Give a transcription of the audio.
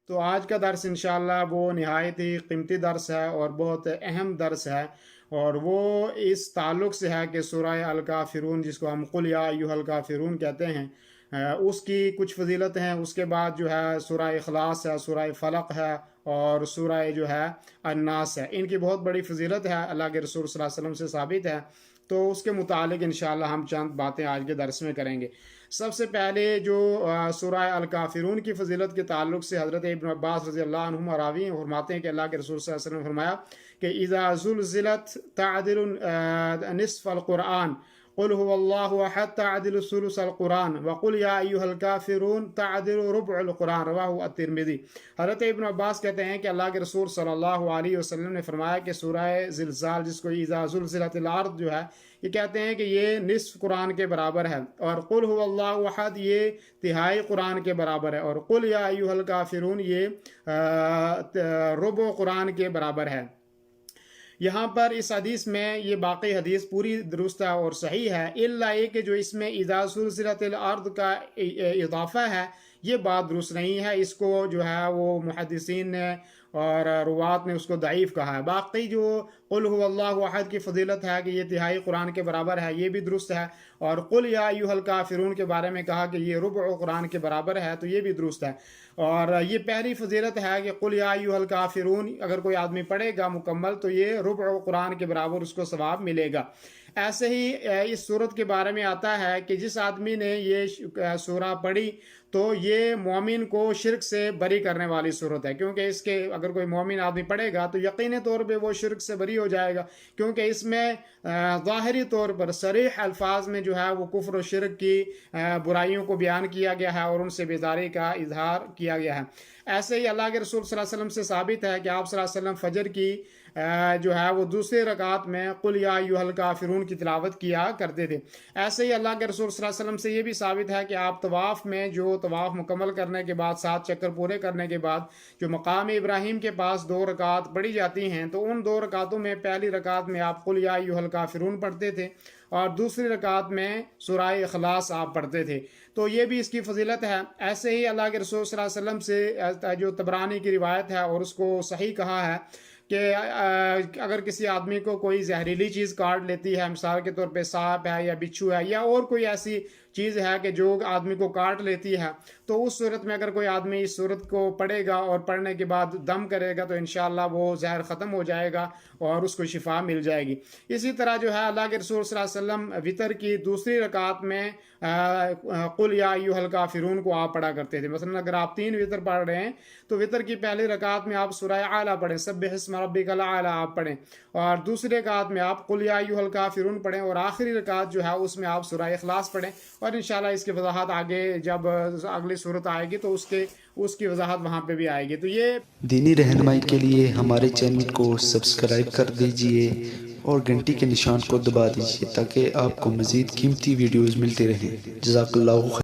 تو آج کا درس انشاءاللہ وہ نہایت ہی قیمتی درس ہے اور بہت اہم درس ہے، اور وہ اس تعلق سے ہے کہ سورہ الکافرون، جس کو ہم قل یا ایھا الکافرون کہتے ہیں، اس کی کچھ فضیلت ہیں۔ اس کے بعد جو ہے سورہ اخلاص ہے، سورہ الفلق ہے، اور سورہ جو ہے الناس ہے۔ ان کی بہت بڑی فضیلت ہے، اللہ کے رسول صلی اللہ علیہ وسلم سے ثابت ہے، تو اس کے متعلق انشاءاللہ ہم چند باتیں آج کے درس میں کریں گے۔ سب سے پہلے جو سورہ الکافرون کی فضیلت کے تعلق سے حضرت ابن عباس رضی اللہ عنہما راوی فرماتے ہیں کہ اللہ کے رسول صلی اللہ علیہ وسلم نے فرمایا کہ اذا زلزلت تعدل نصف القرآن، قل هو اللہ احد تعدل ثلث القرآن، وقل یا ایھا الکافرون تعدل ربع القرآن، رواہ الترمذی۔ حضرت ابن عباس کہتے ہیں کہ اللہ کے رسول صلی اللہ علیہ وسلم نے فرمایا کہ سورہ زلزال، جس کو اذا زلزلت الارض جو ہے، یہ کہتے ہیں کہ یہ نصف قرآن کے برابر ہے، اور قل هو اللہ احد یہ تہائی قرآن کے برابر ہے، اور قل یا ایھا الکافرون یہ ربع قرآن کے برابر ہے۔ یہاں پر اس حدیث میں یہ باقی حدیث پوری درست ہے اور صحیح ہے، الا یہ کہ جو اس میں اذا زلزلت الارض کا اضافہ ہے، یہ بات درست نہیں ہے۔ اس کو جو ہے وہ محدثین نے اور روات نے اس کو ضعیف کہا ہے۔ باقی جو قل هو اللہ احد کی فضیلت ہے کہ یہ تہائی قرآن کے برابر ہے، یہ بھی درست ہے، اور قل یا ایھا الکافرون کے بارے میں کہا کہ یہ ربع قرآن کے برابر ہے، تو یہ بھی درست ہے۔ اور یہ پہلی فضیلت ہے کہ قل یا ایھا الکافرون اگر کوئی آدمی پڑھے گا مکمل تو یہ ربع قرآن کے برابر اس کو ثواب ملے گا۔ ایسے ہی اس صورت کے بارے میں آتا ہے کہ جس آدمی نے یہ سورہ پڑھی تو یہ مومن کو شرک سے بری کرنے والی صورت ہے، کیونکہ اس کے اگر کوئی مومن آدمی پڑھے گا تو یقینی طور پہ وہ شرک سے بری ہو جائے گا، کیونکہ اس میں ظاہری طور پر صریح الفاظ میں جو ہے وہ کفر و شرک کی برائیوں کو بیان کیا گیا ہے اور ان سے بیزاری کا اظہار کیا گیا ہے۔ ایسے ہی اللہ کے رسول صلی اللہ علیہ وسلم سے ثابت ہے کہ آپ صلی اللہ علیہ وسلم فجر کی جو ہے وہ دوسری رکعت میں قل یا ایھا الکافرون کی تلاوت کیا کرتے تھے۔ ایسے ہی اللہ کے رسول صلی اللہ علیہ وسلم سے یہ بھی ثابت ہے کہ آپ طواف میں جو طواف مکمل کرنے کے بعد 7 چکر پورے کرنے کے بعد جو مقام ابراہیم کے پاس 2 رکعت پڑھی جاتی ہیں، تو ان 2 رکعتوں میں پہلی رکعت میں آپ قل یا ایھا الکافرون پڑھتے تھے اور دوسری رکعت میں سورہ الإخلاص آپ پڑھتے تھے، تو یہ بھی اس کی فضیلت ہے۔ ایسے ہی اللہ کے رسول صلی اللہ علیہ وسلم سے جو طبرانی کی روایت ہے اور اس کو صحیح کہا ہے کہ اگر کسی آدمی کو کوئی زہریلی چیز کاٹ لیتی ہے، مثال کے طور پہ سانپ ہے یا بچھو ہے یا اور کوئی ایسی چیز ہے کہ جو آدمی کو کاٹ لیتی ہے، تو اس صورت میں اگر کوئی آدمی اس صورت کو پڑھے گا اور پڑھنے کے بعد دم کرے گا تو انشاءاللہ وہ زہر ختم ہو جائے گا اور اس کو شفا مل جائے گی۔ اسی طرح جو ہے اللہ کے رسول صلی اللہ علیہ وسلم وطر کی دوسری رکعت میں قل یا ایھا الکافرون کو آپ پڑھا کرتے تھے۔ مثلا اگر آپ 3 وطر پڑھ رہے ہیں تو وطر کی پہلی رکعت میں آپ سورہ اعلیٰ پڑھیں، سبح اسم ربک الاعلیٰ آپ پڑھیں، اور دوسری رکعت میں آپ قل یا ایھا الکافرون پڑھیں، اور آخری رکعت جو ہے اس میں آپ سورہ اخلاص پڑھیں، اور انشاءاللہ اس کی وضاحت آگے جب اگلی صورت آئے گی تو اس کی وضاحت وہاں پہ بھی آئے گی۔ تو یہ دینی رہنمائی کے لیے ہمارے چینل کو سبسکرائب کر دیجئے اور گھنٹی کے نشان کو دبا دیجئے تاکہ آپ کو مزید قیمتی ویڈیوز ملتے رہیں۔ جزاک اللہ خیر۔